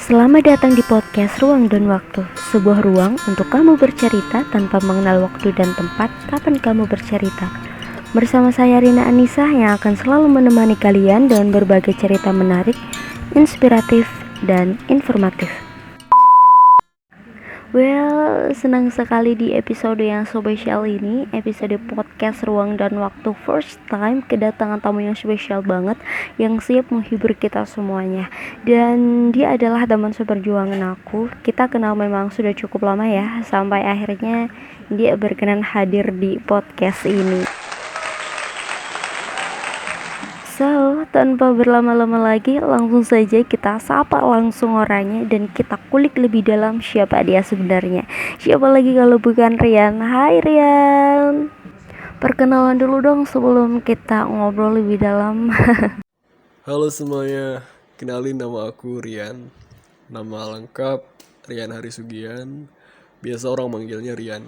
Selamat datang di podcast Ruang dan Waktu, sebuah ruang untuk kamu bercerita tanpa mengenal waktu dan tempat kapan kamu bercerita. Bersama saya Rina Anissa yang akan selalu menemani kalian dengan berbagai cerita menarik, inspiratif, dan informatif. Senang sekali di episode yang spesial ini, episode podcast Ruang dan Waktu first time kedatangan tamu yang spesial banget yang siap menghibur kita semuanya. Dan dia adalah teman seperjuangan aku. Kita kenal memang sudah cukup lama ya, sampai akhirnya dia berkenan hadir di podcast ini. So, tanpa berlama-lama lagi, langsung saja kita sapa langsung orangnya dan kita kulik lebih dalam siapa dia sebenarnya. Siapa lagi kalau bukan Rian. Hai Rian. Perkenalan dulu dong sebelum kita ngobrol lebih dalam. Halo semuanya, kenalin nama aku Rian. Nama lengkap Rian Harisugian. Biasa orang manggilnya Rian.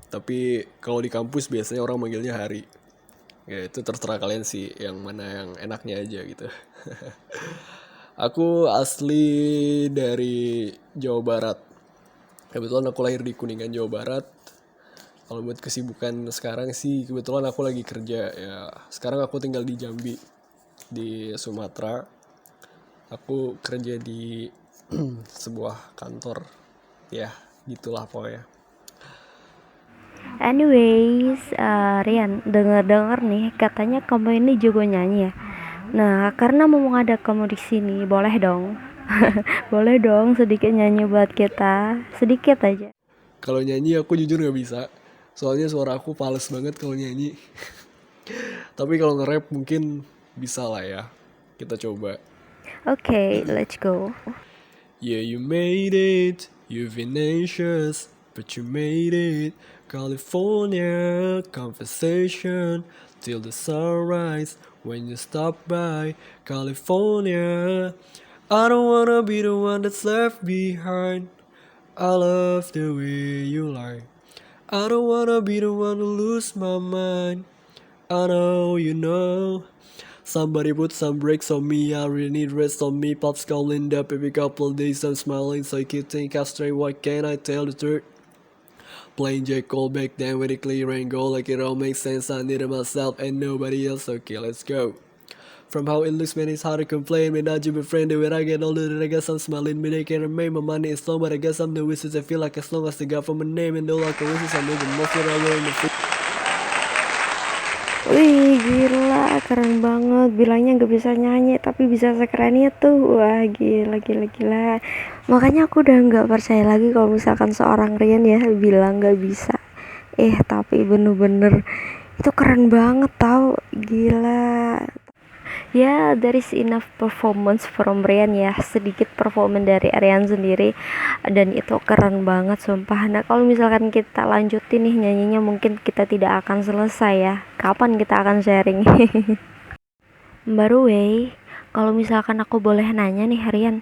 Tapi kalau di kampus biasanya orang manggilnya Hari. Ya itu terserah kalian sih, yang mana yang enaknya aja gitu. Aku asli dari Jawa Barat. Kebetulan aku lahir di Kuningan, Jawa Barat. Kalau buat kesibukan sekarang sih, kebetulan aku lagi kerja ya. Sekarang aku tinggal di Jambi, di Sumatera. Aku kerja di sebuah kantor, ya gitulah pokoknya. Anyways, Rian, dengar-dengar nih katanya kamu ini jago nyanyi ya. Nah, karena mau ada kamu di sini, boleh dong. Boleh dong sedikit nyanyi buat kita, sedikit aja. Kalau nyanyi aku jujur gak bisa, soalnya suara aku fals banget kalau nyanyi. Tapi kalau nge-rap mungkin bisa lah ya, kita coba. Okay, let's go. Yeah, you made it, you've been anxious, but you made it. California conversation till the sunrise when you stop by California. I don't wanna be the one that's left behind. I love the way you lie. I don't wanna be the one to lose my mind. I know you know. Somebody put some brakes on me, I really need rest on me. Pop's calling up every couple of days, I'm smiling, so you can think I'm straight. Why can't I tell the truth? Playing J. Cole back then with a clear and goal, like it all makes sense. I needed myself and nobody else. Okay, let's go. From how it looks, man, it's hard to complain. Man, not you befriended. When I get older, then I guess I'm smiling. Me, they can't remain. My money is slow, but I guess I'm the wishes. I feel like as long as I got from a name and all I can wishes, I'm moving most of the way in the field. Wih, gila, keren banget. Bilangnya gak bisa nyanyi, tapi bisa sekeren itu. Wah, gila. Makanya aku udah gak percaya lagi kalau misalkan seorang Rian ya bilang gak bisa. Tapi bener-bener itu keren banget tau. Gila. Ya, there is enough performance from Rian ya, sedikit performance dari Rian sendiri, dan itu keren banget sumpah. Nah, kalau misalkan kita lanjutin nih nyanyinya, mungkin kita tidak akan selesai ya. Kapan kita akan sharing? Baru kalau misalkan aku boleh nanya nih Rian,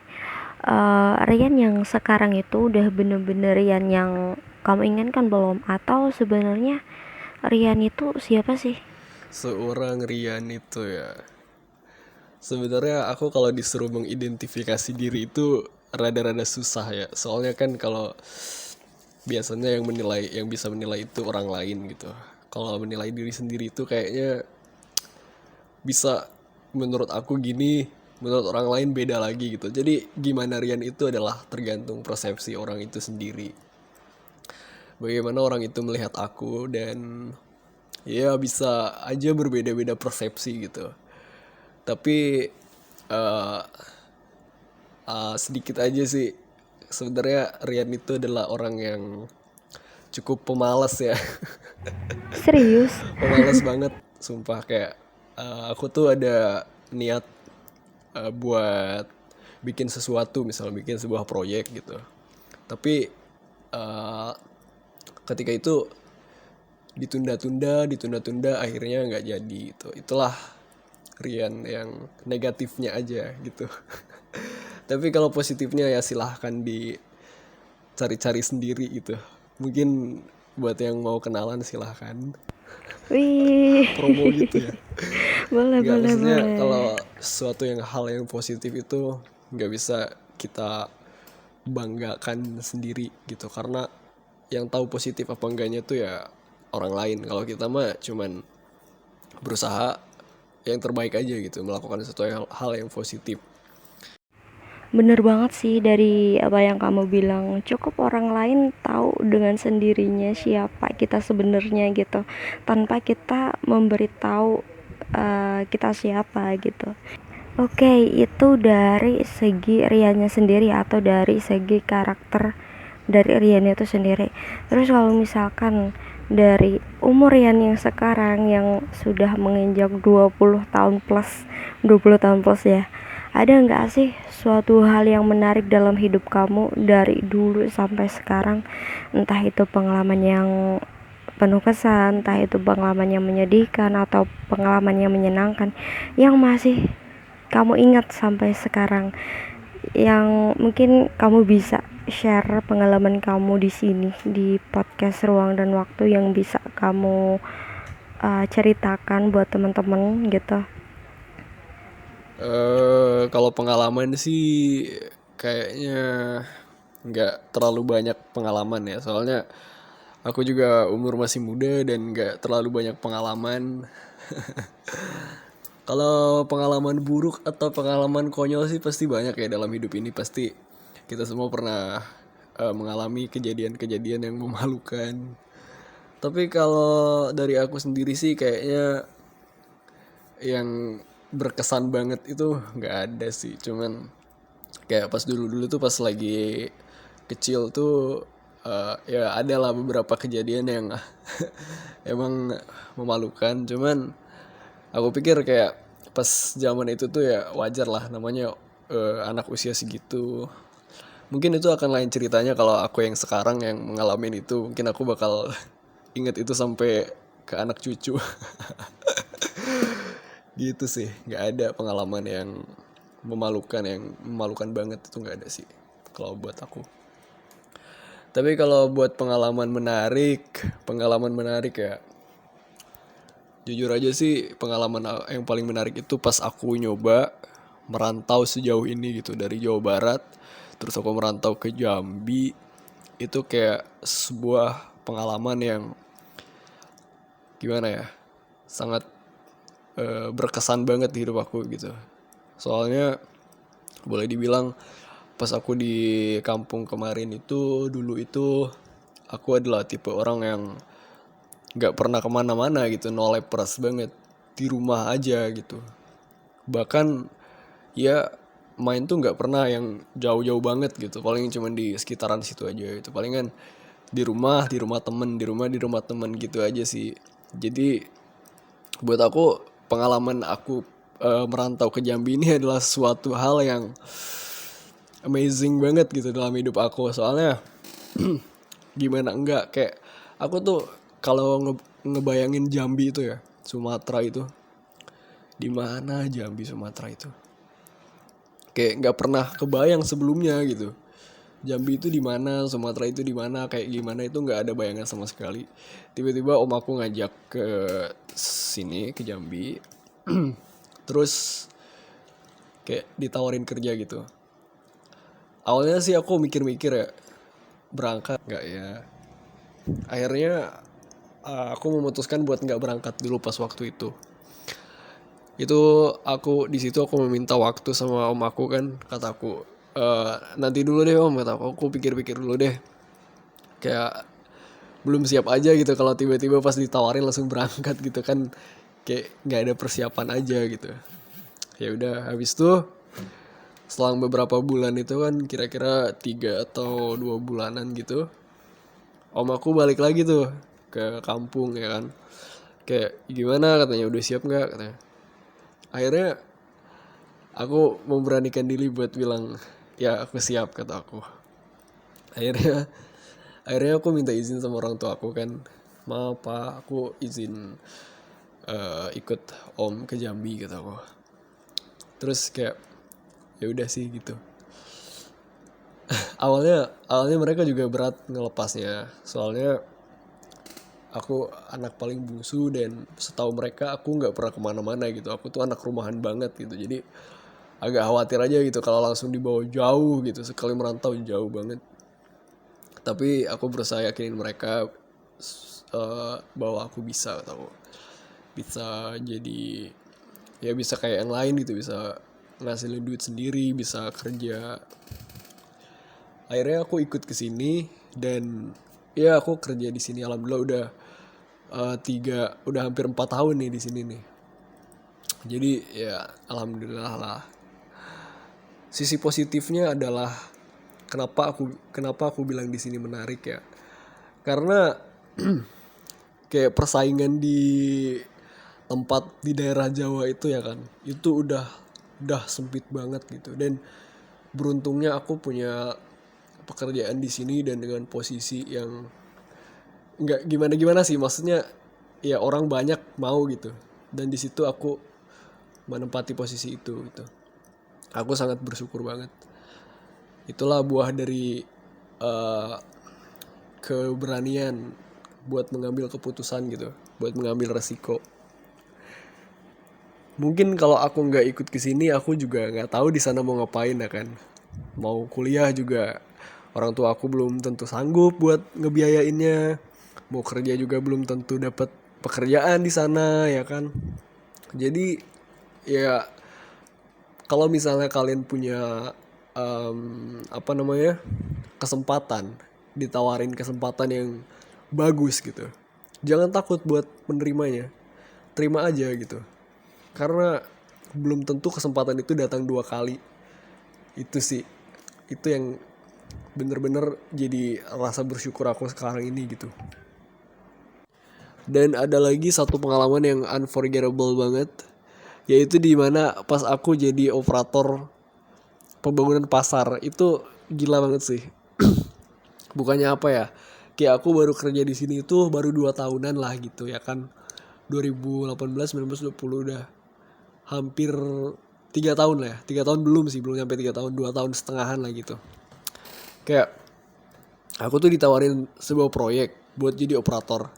Rian yang sekarang itu udah bener-bener Rian yang kamu inginkan belum? Atau sebenarnya Rian itu siapa sih? Seorang Rian itu ya, sebenarnya aku kalau disuruh mengidentifikasi diri itu rada-rada susah ya. Soalnya kan kalau biasanya yang bisa menilai itu orang lain gitu. Kalau menilai diri sendiri itu kayaknya bisa, menurut aku gini, menurut orang lain beda lagi gitu. Jadi gimana Rian itu adalah tergantung persepsi orang itu sendiri. Bagaimana orang itu melihat aku, dan ya bisa aja berbeda-beda persepsi gitu. Tapi uh, sedikit aja sih, sebenarnya Rian itu adalah orang yang cukup pemalas ya. Serius? Pemalas banget sumpah. Kayak aku tuh ada niat buat bikin sesuatu, misalnya bikin sebuah proyek gitu, tapi uh, ketika itu ditunda-tunda akhirnya nggak jadi gitu. Itulah Rian yang negatifnya aja gitu. Tapi kalau positifnya ya silahkan dicari-cari sendiri gitu. Mungkin buat yang mau kenalan silahkan. Wih. Promo gitu ya. boleh Nggak, boleh maksudnya boleh kalau sesuatu hal yang positif itu nggak bisa kita banggakan sendiri gitu, karena yang tahu positif apa enggaknya tuh ya orang lain. Kalau kita mah cuman berusaha yang terbaik aja gitu, melakukan sesuatu hal yang positif. Bener banget sih dari apa yang kamu bilang. Cukup orang lain tahu dengan sendirinya siapa kita sebenarnya gitu, tanpa kita memberitahu kita siapa gitu. Oke, itu dari segi Riannya sendiri atau dari segi karakter dari Rian itu sendiri. Terus kalau misalkan dari umur Rian yang sekarang yang sudah menginjak 20 tahun plus, 20 tahun plus ya, ada nggak sih suatu hal yang menarik dalam hidup kamu dari dulu sampai sekarang? Entah itu pengalaman yang penuh kesan, entah itu pengalaman yang menyedihkan atau pengalaman yang menyenangkan yang masih kamu ingat sampai sekarang, yang mungkin kamu bisa share pengalaman kamu di sini di podcast Ruang dan Waktu yang bisa kamu ceritakan buat teman-teman gitu. Kalau pengalaman sih kayaknya nggak terlalu banyak pengalaman ya, soalnya aku juga umur masih muda dan nggak terlalu banyak pengalaman. Kalau pengalaman buruk atau pengalaman konyol sih pasti banyak ya dalam hidup ini. Pasti kita semua pernah mengalami kejadian-kejadian yang memalukan. Tapi kalau dari aku sendiri sih kayaknya yang berkesan banget itu nggak ada sih. Cuman kayak pas dulu-dulu tuh pas lagi kecil tuh ya ada lah beberapa kejadian yang emang memalukan. Cuman aku pikir kayak pas zaman itu tuh ya wajar lah, namanya anak usia segitu. Mungkin itu akan lain ceritanya kalau aku yang sekarang yang mengalami itu. Mungkin aku bakal inget itu sampai ke anak cucu. Gitu sih, nggak ada pengalaman yang memalukan banget, itu nggak ada sih kalau buat aku. Tapi kalau buat pengalaman menarik ya, jujur aja sih pengalaman yang paling menarik itu pas aku nyoba merantau sejauh ini gitu, dari Jawa Barat terus aku merantau ke Jambi. Itu kayak sebuah pengalaman yang gimana ya, sangat berkesan banget di hidup aku gitu. Soalnya boleh dibilang pas aku di kampung kemarin itu, dulu itu aku adalah tipe orang yang nggak pernah kemana-mana gitu, no lepers banget, di rumah aja gitu. Bahkan ya main tuh nggak pernah yang jauh-jauh banget gitu, paling cuma di sekitaran situ aja gitu, palingan di rumah temen gitu aja sih. Jadi buat aku pengalaman aku merantau ke Jambi ini adalah suatu hal yang amazing banget gitu dalam hidup aku. Soalnya gimana enggak, kayak aku tuh kalau ngebayangin Jambi itu ya, Sumatera itu, di mana Jambi Sumatera itu, kayak nggak pernah kebayang sebelumnya gitu. Jambi itu di mana, Sumatera itu di mana, kayak gimana itu nggak ada bayangan sama sekali. Tiba-tiba om aku ngajak ke sini ke Jambi, terus kayak ditawarin kerja gitu. Awalnya sih aku mikir-mikir ya, berangkat nggak ya. Akhirnya aku memutuskan buat nggak berangkat dulu pas waktu itu. Itu aku di situ aku meminta waktu sama om aku kan, kataku nanti dulu deh om, kata aku pikir-pikir dulu deh. Kayak belum siap aja gitu kalau tiba-tiba pas ditawarin langsung berangkat gitu kan, kayak nggak ada persiapan aja gitu. Ya udah, habis tuh selang beberapa bulan itu kan, kira-kira 3 atau 2 bulanan gitu, om aku balik lagi tuh ke kampung ya kan. Kayak gimana, katanya udah siap nggak katanya. Akhirnya aku memberanikan diri buat bilang ya aku siap, kata aku. Akhirnya akhirnya aku minta izin sama orang tua aku kan, maaf pak aku izin ikut om ke Jambi, kata aku. Terus kayak ya udah sih gitu. Awalnya mereka juga berat ngelepasnya, soalnya aku anak paling bungsu dan setahu mereka aku nggak pernah kemana-mana gitu. Aku tuh anak rumahan banget gitu. Jadi agak khawatir aja gitu kalau langsung dibawa jauh gitu, sekali merantau jauh banget. Tapi aku berusaha yakinin mereka bahwa aku bisa, atau bisa jadi, ya bisa kayak yang lain gitu, bisa ngasilin duit sendiri, bisa kerja. Akhirnya aku ikut ke sini dan ya aku kerja di sini alhamdulillah udah udah hampir 4 tahun nih di sini nih. Jadi ya alhamdulillah lah. Sisi positifnya adalah kenapa aku bilang di sini menarik ya. Karena kayak persaingan di tempat di daerah Jawa itu ya kan, itu udah sempit banget gitu. Dan beruntungnya aku punya pekerjaan di sini dan dengan posisi yang nggak gimana-gimana sih, maksudnya ya orang banyak mau gitu. Dan di situ aku menempati posisi itu gitu. Aku sangat bersyukur banget. Itulah buah dari eh, keberanian buat mengambil keputusan gitu, buat mengambil resiko. Mungkin kalau aku nggak ikut ke sini, aku juga nggak tahu di sana mau ngapain ya kan. Mau kuliah juga orang tua aku belum tentu sanggup buat ngebiayainnya. Mau kerja juga belum tentu dapat pekerjaan di sana ya kan. Jadi ya kalau misalnya kalian punya apa namanya, kesempatan, ditawarin kesempatan yang bagus gitu, jangan takut buat menerimanya, terima aja gitu. Karena belum tentu kesempatan itu datang 2 kali. Itu sih, itu yang bener-bener jadi rasa bersyukur aku sekarang ini gitu. Dan ada lagi satu pengalaman yang unforgettable banget, yaitu di mana pas aku jadi operator pembangunan pasar. Itu gila banget sih. Bukannya apa ya, kayak aku baru kerja di sini itu baru 2 tahunan lah gitu ya kan. 2018, 19, 20 udah hampir 3 tahun lah ya. 3 tahun belum sih, belum sampai 3 tahun, 2 tahun setengahan lah gitu. Kayak aku tuh ditawarin sebuah proyek buat jadi operator.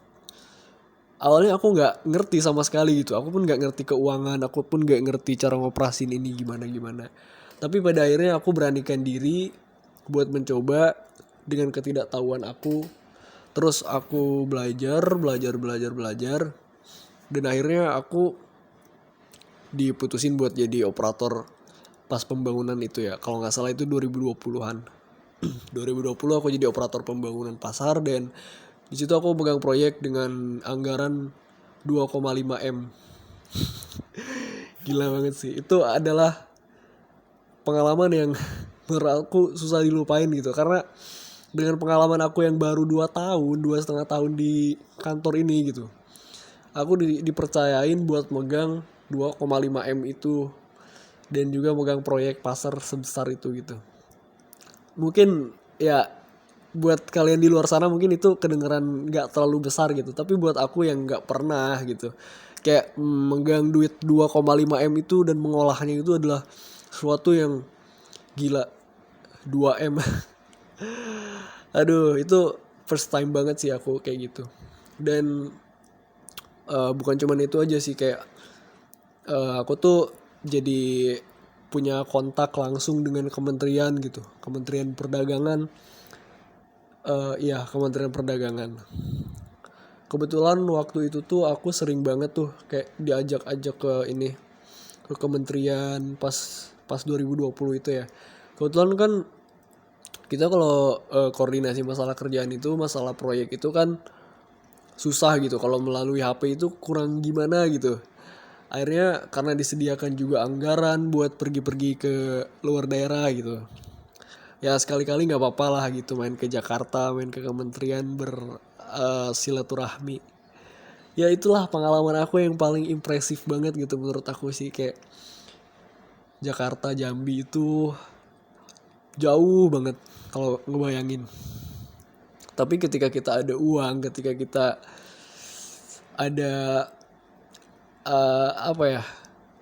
Awalnya aku nggak ngerti sama sekali gitu, aku pun nggak ngerti keuangan, aku pun nggak ngerti cara ngoperasin ini gimana gimana. Tapi pada akhirnya aku beranikan diri buat mencoba dengan ketidaktahuan aku. Terus aku belajar, dan akhirnya aku diputusin buat jadi operator pas pembangunan itu ya. Kalau nggak salah itu 2020-an. 2020 aku jadi operator pembangunan pasar, dan di situ aku pegang proyek dengan anggaran 2,5 M. Gila banget sih. Itu adalah pengalaman yang menurut aku susah dilupain gitu. Karena dengan pengalaman aku yang baru 2 tahun, 2,5 tahun di kantor ini gitu, aku dipercayain buat megang 2,5 M itu, dan juga megang proyek pasar sebesar itu gitu. Mungkin ya buat kalian di luar sana mungkin itu kedengeran nggak terlalu besar gitu, tapi buat aku yang nggak pernah gitu, kayak megang duit 2,5 M itu dan mengolahnya itu adalah sesuatu yang gila. 2 M. Aduh, itu first time banget sih aku kayak gitu. Dan bukan cuman itu aja sih, kayak aku tuh jadi punya kontak langsung dengan kementerian gitu, Kementerian Perdagangan. Iya, Kementerian Perdagangan. Kebetulan waktu itu tuh aku sering banget tuh kayak diajak-ajak ke ini, ke kementerian pas pas 2020 itu ya. Kebetulan kan kita kalau koordinasi masalah kerjaan itu, masalah proyek itu kan susah gitu. Kalau melalui HP itu kurang gimana gitu. Akhirnya karena disediakan juga anggaran buat pergi-pergi ke luar daerah gitu, ya sekali-kali nggak apa-apa lah gitu, main ke Jakarta, main ke kementerian, bersilaturahmi. Ya itulah pengalaman aku yang paling impresif banget gitu menurut aku sih, kayak Jakarta Jambi itu jauh banget kalau ngebayangin. Tapi ketika kita ada uang, ketika kita ada apa ya,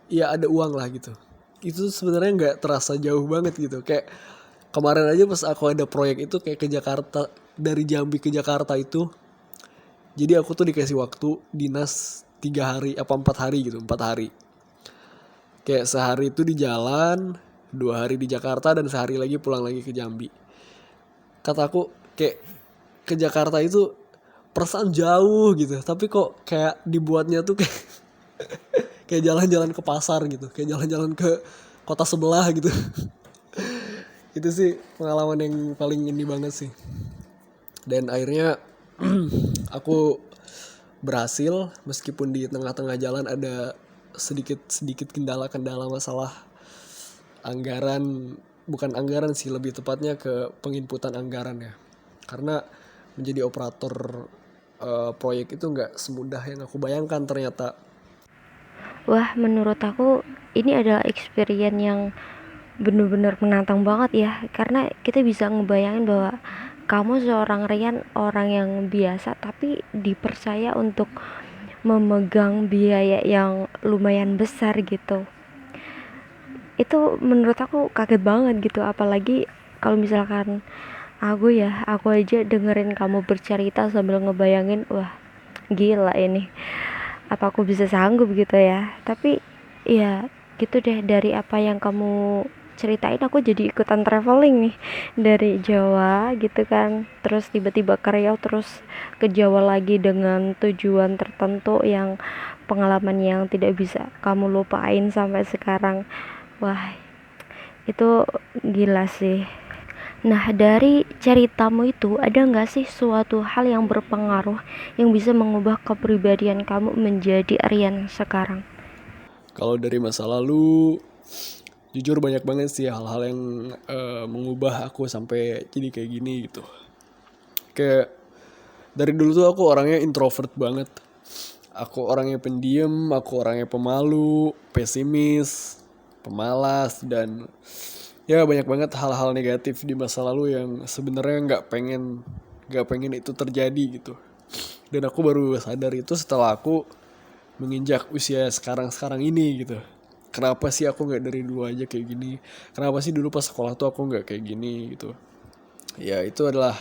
ya ada uang lah gitu, itu sebenarnya nggak terasa jauh banget gitu. Kayak kemarin aja pas aku ada proyek itu kayak ke Jakarta, dari Jambi ke Jakarta itu, jadi aku tuh dikasih waktu dinas 3 hari apa 4 hari gitu, 4 hari. Kayak sehari itu di jalan, 2 hari di Jakarta, dan sehari lagi pulang lagi ke Jambi. Kataku kayak ke Jakarta itu perasaan jauh gitu, tapi kok kayak dibuatnya tuh kayak kayak jalan-jalan ke pasar gitu, kayak jalan-jalan ke kota sebelah gitu. Itu sih pengalaman yang paling ini banget sih. Dan akhirnya aku berhasil, meskipun di tengah-tengah jalan ada sedikit kendala-kendala masalah anggaran, bukan anggaran sih, lebih tepatnya ke penginputan anggaran ya. Karena menjadi operator proyek itu nggak semudah yang aku bayangkan ternyata. Wah, menurut aku ini adalah experience yang bener-bener menantang banget ya, karena kita bisa ngebayangin bahwa kamu seorang Rian, orang yang biasa tapi dipercaya untuk memegang biaya yang lumayan besar gitu. Itu menurut aku kaget banget gitu, apalagi kalau misalkan aku aja dengerin kamu bercerita sambil ngebayangin, wah gila ini, apa aku bisa sanggup gitu ya. Tapi ya gitu deh, dari apa yang kamu ceritain aku jadi ikutan traveling nih, dari Jawa gitu kan, terus tiba-tiba ke Riau, terus ke Jawa lagi dengan tujuan tertentu yang pengalaman yang tidak bisa kamu lupain sampai sekarang. Wah, itu gila sih. Nah, dari ceritamu itu ada nggak sih suatu hal yang berpengaruh yang bisa mengubah kepribadian kamu menjadi Rian sekarang? Kalau dari masa lalu, jujur banyak banget sih hal-hal yang mengubah aku sampai jadi kayak gini gitu. Kayak dari dulu tuh aku orangnya introvert banget. Aku orangnya pendiam, aku orangnya pemalu, pesimis, pemalas, dan ya banyak banget hal-hal negatif di masa lalu yang sebenarnya nggak pengen itu terjadi gitu. Dan aku baru sadar itu setelah aku menginjak usia sekarang ini gitu. Kenapa sih aku nggak dari dulu aja kayak gini? Kenapa sih dulu pas sekolah tuh aku nggak kayak gini gitu? Ya itu adalah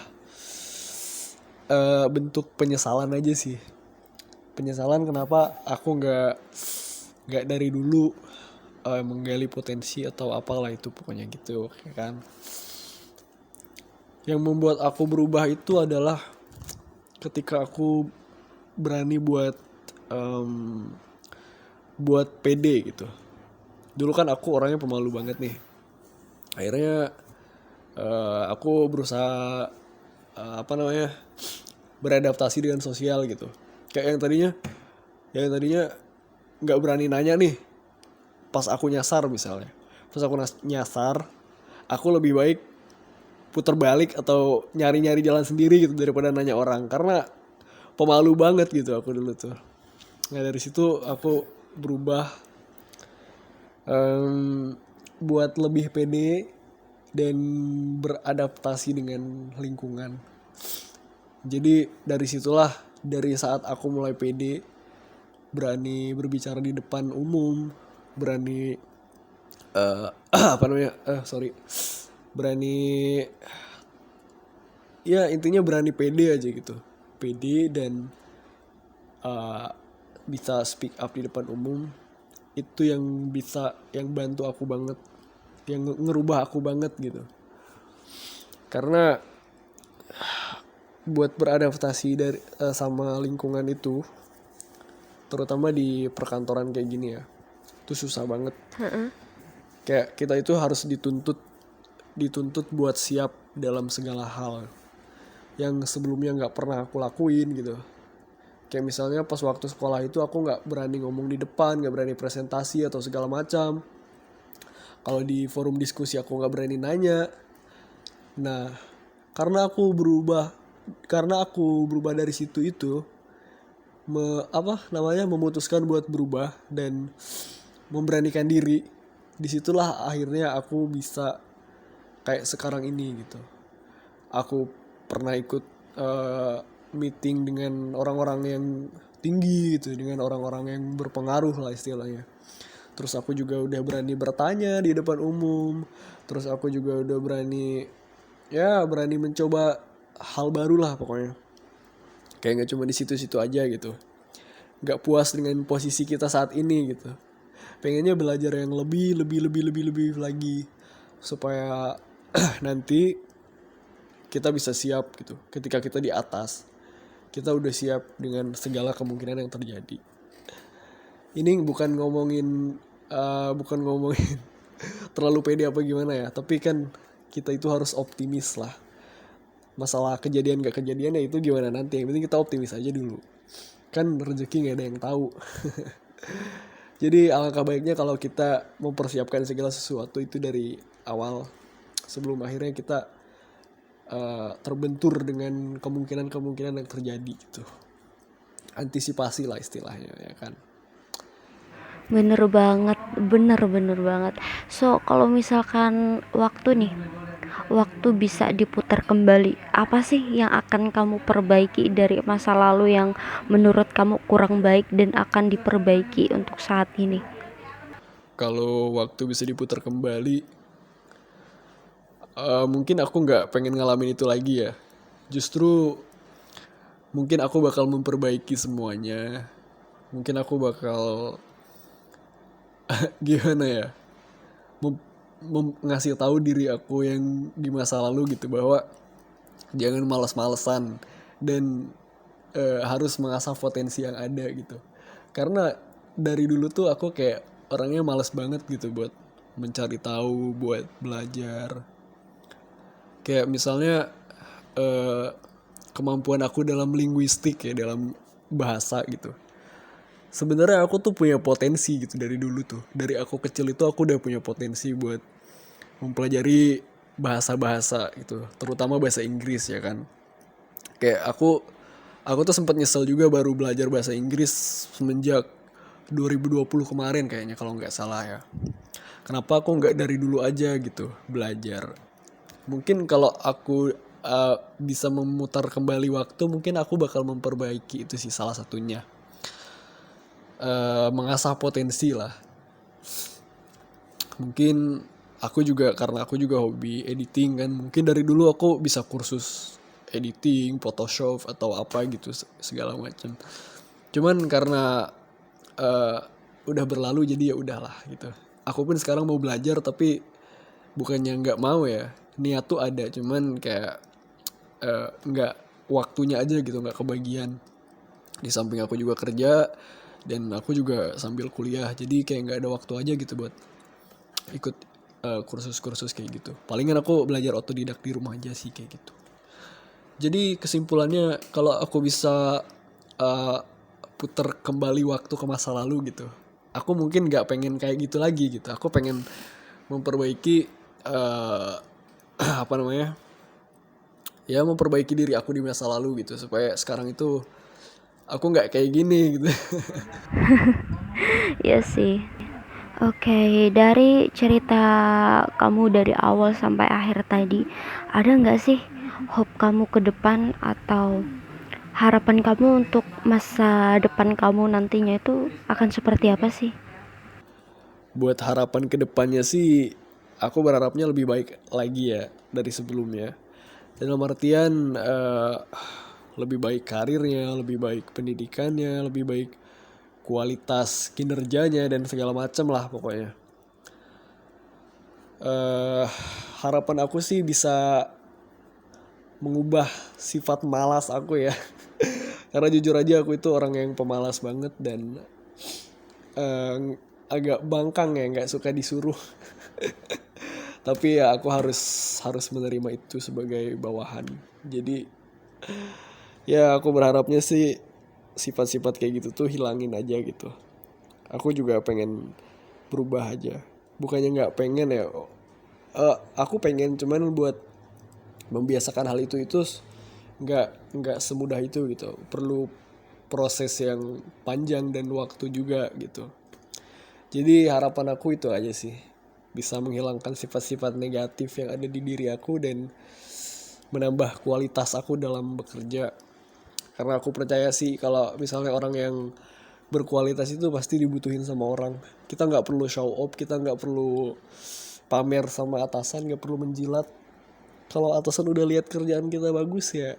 bentuk penyesalan aja sih. Penyesalan kenapa aku nggak dari dulu menggali potensi atau apalah itu pokoknya gitu ya kan. Yang membuat aku berubah itu adalah ketika aku berani buat pede gitu. Dulu kan aku orangnya pemalu banget nih. Akhirnya aku berusaha beradaptasi dengan sosial gitu. Kayak yang tadinya nggak berani nanya nih. Pas aku nyasar misalnya, nyasar, aku lebih baik putar balik atau nyari-nyari jalan sendiri gitu daripada nanya orang, karena pemalu banget gitu aku dulu tuh. Nah dari situ aku berubah, buat lebih pede dan beradaptasi dengan lingkungan. Jadi dari situlah, dari saat aku mulai pede, berani berbicara di depan umum, berani berani, ya intinya berani pede aja gitu, pede dan bisa speak up di depan umum. Itu yang bantu aku banget, yang ngerubah aku banget gitu. Karena buat beradaptasi sama lingkungan itu, terutama di perkantoran kayak gini ya, itu susah banget. Kayak kita itu harus dituntut buat siap dalam segala hal yang sebelumnya nggak pernah aku lakuin gitu. Kayak misalnya pas waktu sekolah itu aku nggak berani ngomong di depan, nggak berani presentasi atau segala macam. Kalau di forum diskusi aku nggak berani nanya. Nah, karena aku berubah dari situ itu, memutuskan buat berubah dan memberanikan diri. Disitulah akhirnya aku bisa kayak sekarang ini gitu. Aku pernah ikut meeting dengan orang-orang yang tinggi gitu, dengan orang-orang yang berpengaruh lah istilahnya. Terus aku juga udah berani bertanya di depan umum. Terus aku juga udah berani mencoba hal baru lah pokoknya. Kayak nggak cuma di situ-situ aja gitu. Nggak puas dengan posisi kita saat ini gitu. pengennya belajar yang lebih lagi supaya nanti kita bisa siap gitu. Ketika kita di atas, kita udah siap dengan segala kemungkinan yang terjadi. Ini bukan ngomongin terlalu pede apa gimana ya, tapi kan kita itu harus optimis lah. Masalah kejadian gak kejadian ya itu gimana nanti, yang penting kita optimis aja dulu, kan rezeki gak ada yang tahu. Jadi alangkah baiknya kalau kita mempersiapkan segala sesuatu itu dari awal, sebelum akhirnya kita terbentur dengan kemungkinan-kemungkinan yang terjadi gitu. Antisipasi lah istilahnya, ya kan. Bener banget, bener banget. So, kalau misalkan waktu bisa diputar kembali, apa sih yang akan kamu perbaiki dari masa lalu yang menurut kamu kurang baik dan akan diperbaiki untuk saat ini? Kalau waktu bisa diputar kembali, mungkin aku nggak pengen ngalamin itu lagi ya. Justru mungkin aku bakal memperbaiki semuanya. Mungkin aku bakal gimana ya, ngasih tahu diri aku yang di masa lalu gitu, bahwa jangan malas-malesan dan harus mengasah potensi yang ada gitu. Karena dari dulu tuh aku kayak orangnya malas banget gitu buat mencari tahu, buat belajar. Kayak misalnya eh, kemampuan aku dalam linguistik ya, dalam bahasa gitu. Sebenarnya aku tuh punya potensi gitu dari dulu tuh. Dari aku kecil itu aku udah punya potensi buat mempelajari bahasa-bahasa gitu, terutama bahasa Inggris ya kan. Kayak aku tuh sempat nyesel juga baru belajar bahasa Inggris semenjak 2020 kemarin kayaknya kalau nggak salah ya. Kenapa aku nggak dari dulu aja gitu belajar? Mungkin kalau aku bisa memutar kembali waktu, mungkin aku bakal memperbaiki itu sih salah satunya. Mengasah potensi lah. Mungkin karena aku juga hobi editing kan, mungkin dari dulu aku bisa kursus editing, Photoshop atau apa gitu segala macam. Cuman karena eh, udah berlalu jadi ya udahlah gitu. Aku pun sekarang mau belajar tapi bukannya nggak mau ya, niat tuh ada, cuman kayak nggak waktunya aja gitu, nggak kebagian. Di samping aku juga kerja dan aku juga sambil kuliah, jadi kayak nggak ada waktu aja gitu buat ikut kursus-kursus kayak gitu. Palingan aku belajar otodidak di rumah aja sih kayak gitu. Jadi kesimpulannya kalau aku bisa uh, puter kembali waktu ke masa lalu gitu, aku mungkin nggak pengen kayak gitu lagi gitu. Aku pengen memperbaiki apa namanya, ya memperbaiki diri aku di masa lalu gitu, supaya sekarang itu aku nggak kayak gini gitu. Iya sih. Oke, dari cerita kamu dari awal sampai akhir tadi, ada nggak sih hope kamu ke depan atau harapan kamu untuk masa depan kamu nantinya itu akan seperti apa sih? Buat harapan kedepannya sih, aku berharapnya lebih baik lagi ya dari sebelumnya. Dalam artian lebih baik karirnya, lebih baik pendidikannya, lebih baik kualitas kinerjanya dan segala macam lah pokoknya. eh Harapan aku sih bisa mengubah sifat malas aku ya. Karena jujur aja aku itu orang yang pemalas banget dan eh, agak bangkang ya, nggak suka disuruh. Tapi ya aku harus harus menerima itu sebagai bawahan. Jadi ya aku berharapnya sih sifat-sifat kayak gitu tuh hilangin aja gitu. Aku juga pengen berubah aja. Bukannya nggak pengen ya. Aku pengen, cuman buat membiasakan hal itu nggak semudah itu gitu. Perlu proses yang panjang dan waktu juga gitu. Jadi harapan aku itu aja sih, bisa menghilangkan sifat-sifat negatif yang ada di diri aku dan menambah kualitas aku dalam bekerja. Karena aku percaya sih kalau misalnya orang yang berkualitas itu pasti dibutuhin sama orang. Kita nggak perlu show off, kita nggak perlu pamer sama atasan, nggak perlu menjilat. Kalau atasan udah lihat kerjaan kita bagus ya,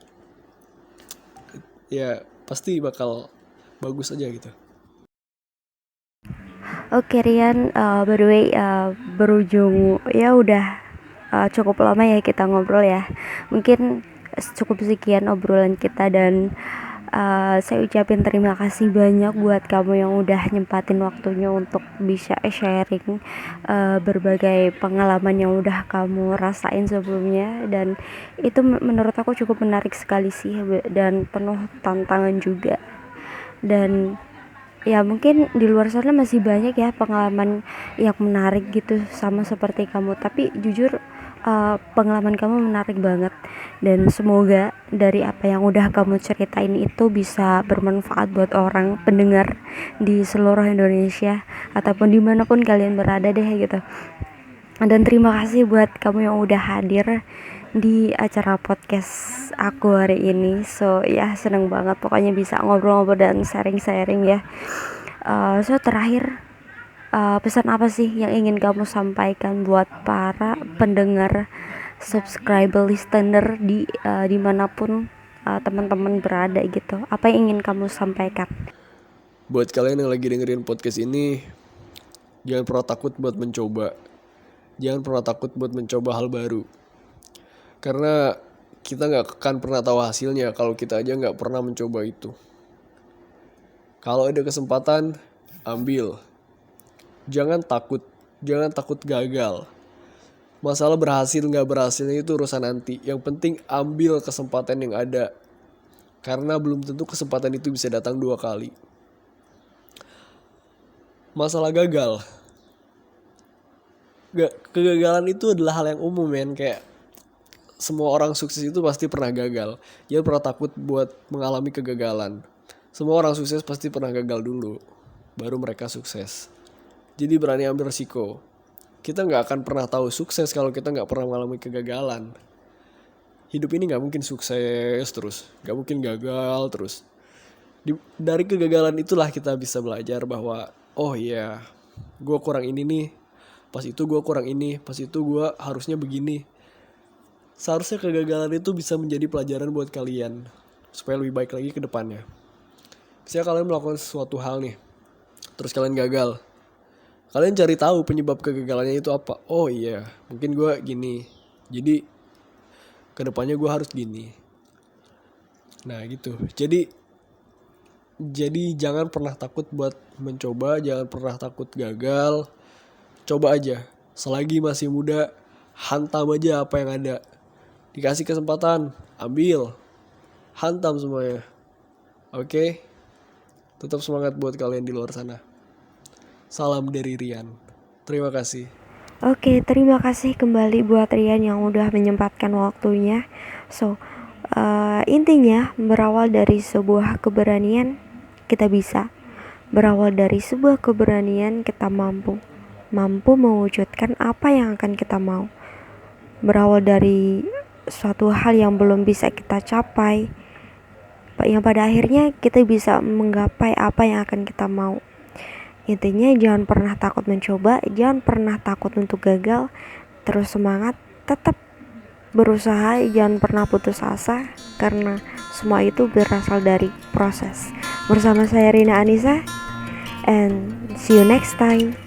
ya pasti bakal bagus aja gitu. Oke Rian, by the way, berujung ya udah cukup lama ya kita ngobrol ya. Mungkin cukup sekian obrolan kita dan saya ucapin terima kasih banyak buat kamu yang udah nyempatin waktunya untuk bisa sharing berbagai pengalaman yang udah kamu rasain sebelumnya, dan itu menurut aku cukup menarik sekali sih dan penuh tantangan juga. Dan ya mungkin di luar sana masih banyak ya pengalaman yang menarik gitu sama seperti kamu, tapi jujur pengalaman kamu menarik banget, dan semoga dari apa yang udah kamu ceritain itu bisa bermanfaat buat orang pendengar di seluruh Indonesia ataupun dimanapun kalian berada deh gitu. Dan terima kasih buat kamu yang udah hadir di acara podcast aku hari ini. So ya seneng banget pokoknya bisa ngobrol-ngobrol dan sharing-sharing ya. So terakhir, pesan apa sih yang ingin kamu sampaikan buat para pendengar, subscriber, listener di dimanapun teman-teman berada gitu? Apa yang ingin kamu sampaikan? Buat kalian yang lagi dengerin podcast ini, jangan pernah takut buat mencoba. Jangan pernah takut buat mencoba hal baru. Karena kita gak akan pernah tahu hasilnya kalau kita aja gak pernah mencoba itu. Kalau ada kesempatan, ambil. Jangan takut gagal. Masalah berhasil gak berhasilnya itu urusan nanti. Yang penting ambil kesempatan yang ada. Karena belum tentu kesempatan itu bisa datang 2 kali. Masalah gagal, kegagalan itu adalah hal yang umum men. Kayak semua orang sukses itu pasti pernah gagal. Jangan pernah takut buat mengalami kegagalan. Semua orang sukses pasti pernah gagal dulu, baru mereka sukses. Jadi berani ambil risiko. Kita gak akan pernah tahu sukses kalau kita gak pernah mengalami kegagalan. Hidup ini gak mungkin sukses terus, gak mungkin gagal terus. Dari kegagalan itulah kita bisa belajar bahwa oh iya, gue kurang ini nih, pas itu gue kurang ini, pas itu gue harusnya begini. Seharusnya kegagalan itu bisa menjadi pelajaran buat kalian supaya lebih baik lagi ke depannya. Misalnya kalian melakukan sesuatu hal nih, terus kalian gagal, kalian cari tahu penyebab kegagalannya itu apa. Oh iya, mungkin gue gini, jadi kedepannya gue harus gini. Nah gitu. Jadi jangan pernah takut buat mencoba, jangan pernah takut gagal. Coba aja, selagi masih muda, hantam aja apa yang ada. Dikasih kesempatan, ambil, hantam semuanya. Oke? Tetap semangat buat kalian di luar sana. Salam dari Rian. Terima kasih. Oke, terima kasih kembali buat Rian yang udah menyempatkan waktunya. So, intinya berawal dari sebuah keberanian kita bisa. Berawal dari sebuah keberanian kita mampu mewujudkan apa yang akan kita mau. Berawal dari suatu hal yang belum bisa kita capai, yang pada akhirnya kita bisa menggapai apa yang akan kita mau. Intinya jangan pernah takut mencoba, jangan pernah takut untuk gagal, terus semangat, tetap berusaha, jangan pernah putus asa, karena semua itu berasal dari proses. Bersama saya Rina Anissa, and see you next time.